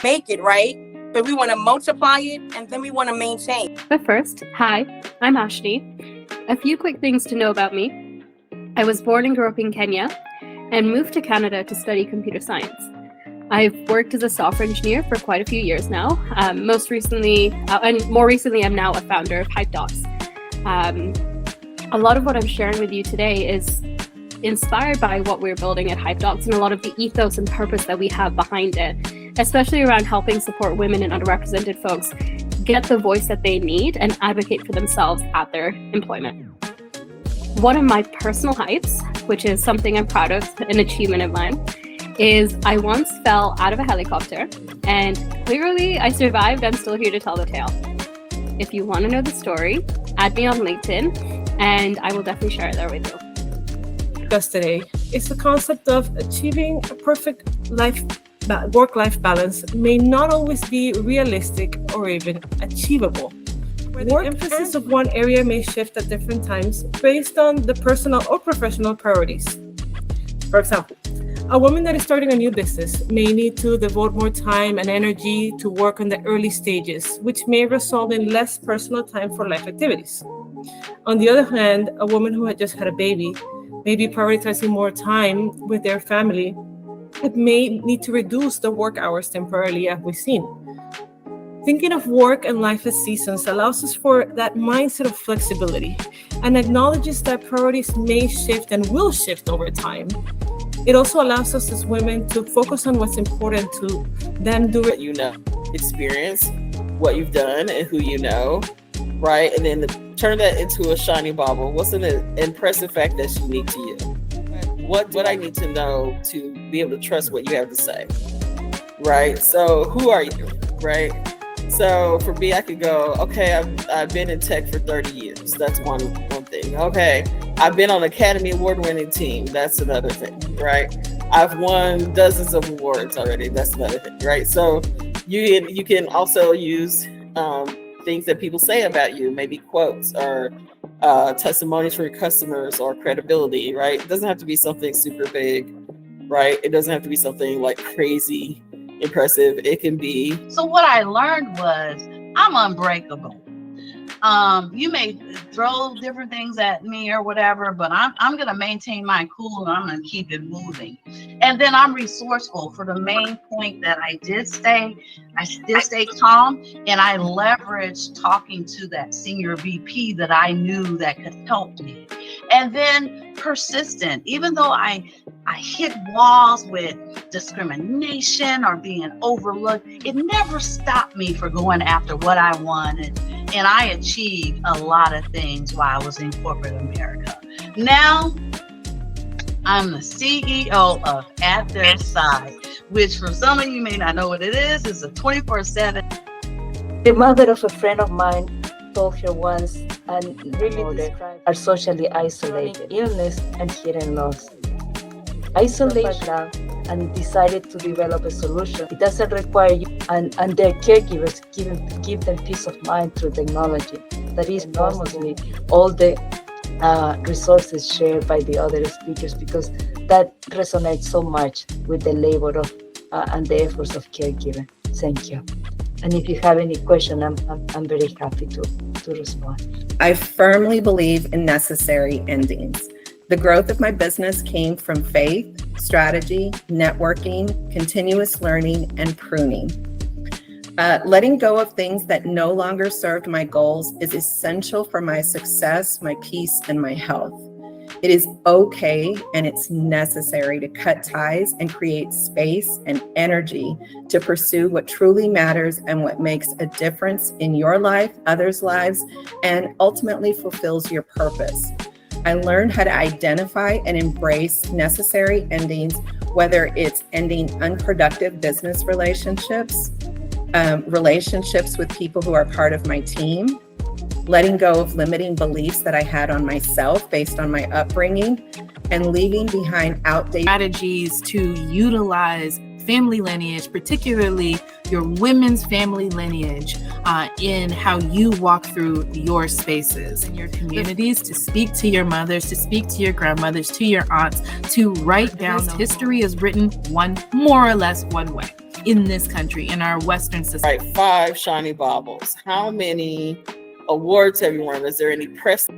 make it, right? But we want to multiply it, and then we want to maintain. But first, hi, I'm Ashley. A few quick things to know about me. I was born and grew up in Kenya and moved to Canada to study computer science. I've worked as a software engineer for quite a few years now. More recently, I'm now a founder of Hype Docs. A lot of what I'm sharing with you today is inspired by what we're building at Hype Docs and a lot of the ethos and purpose that we have behind it, especially around helping support women and underrepresented folks get the voice that they need and advocate for themselves at their employment. One of my personal hypes, which is something I'm proud of, an achievement of mine, is I once fell out of a helicopter, and clearly I survived. I'm still here to tell the tale. If you want to know the story, add me on LinkedIn, and I will definitely share it there with you. Discuss today is the concept of achieving a perfect work-life balance may not always be realistic or even achievable. Where the emphasis of one area may shift at different times based on the personal or professional priorities. For example, a woman that is starting a new business may need to devote more time and energy to work on the early stages, which may result in less personal time for life activities. On the other hand, a woman who had just had a baby may be prioritizing more time with their family, but may need to reduce the work hours temporarily, as we've seen. Thinking of work and life as seasons allows us for that mindset of flexibility and acknowledges that priorities may shift and will shift over time. It also allows us as women to focus on what's important to them do it. You know, experience what you've done and who you know, right? And then turn that into a shiny bauble. What's an impressive fact that's unique to you? What I need to know to be able to trust what you have to say, right? So who are you, right? So for me, I could go, okay, I've been in tech for 30 years. That's one thing. Okay, I've been on Academy Award-winning team. That's another thing, right? I've won dozens of awards already. That's another thing, right? So you can also use things that people say about you, maybe quotes or testimonies for your customers or credibility, right? It doesn't have to be something super big, right? It doesn't have to be something like crazy impressive. It can be. So what I learned was I'm unbreakable. You may throw different things at me or whatever, but I'm going to maintain my cool and I'm going to keep it moving. And then I'm resourceful. For the main point that I did stay calm, and I leveraged talking to that senior VP that I knew that could help me. And then persistent, even though I hit walls with discrimination or being overlooked, it never stopped me from going after what I wanted. And I achieved a lot of things while I was in corporate America. Now, I'm the CEO of At Their Side, which for some of you may not know what it is. It's a 24/7. The mother of a friend of mine told her once, and really described, are socially isolated, illness and hearing loss. Isolate now and decided to develop a solution. It doesn't require you and their caregivers give them peace of mind through technology. That is enormously all the resources shared by the other speakers, because that resonates so much with the labor of and the efforts of caregiving. Thank you. And if you have any question, I'm very happy to respond. I firmly believe in necessary endings. The growth of my business came from faith, strategy, networking, continuous learning, and pruning. Letting go of things that no longer served my goals is essential for my success, my peace, and my health. It is okay and it's necessary to cut ties and create space and energy to pursue what truly matters and what makes a difference in your life, others' lives, and ultimately fulfills your purpose. I learned how to identify and embrace necessary endings, whether it's ending unproductive business relationships, relationships with people who are part of my team, letting go of limiting beliefs that I had on myself based on my upbringing, and leaving behind outdated strategies to utilize family lineage, particularly your women's family lineage, in how you walk through your spaces and your communities, to speak to your mothers, to speak to your grandmothers, to your aunts, to write down. History is written more or less one way. in this country, in our Western society. Right, 5 shiny baubles. How many awards have you won? Is there any press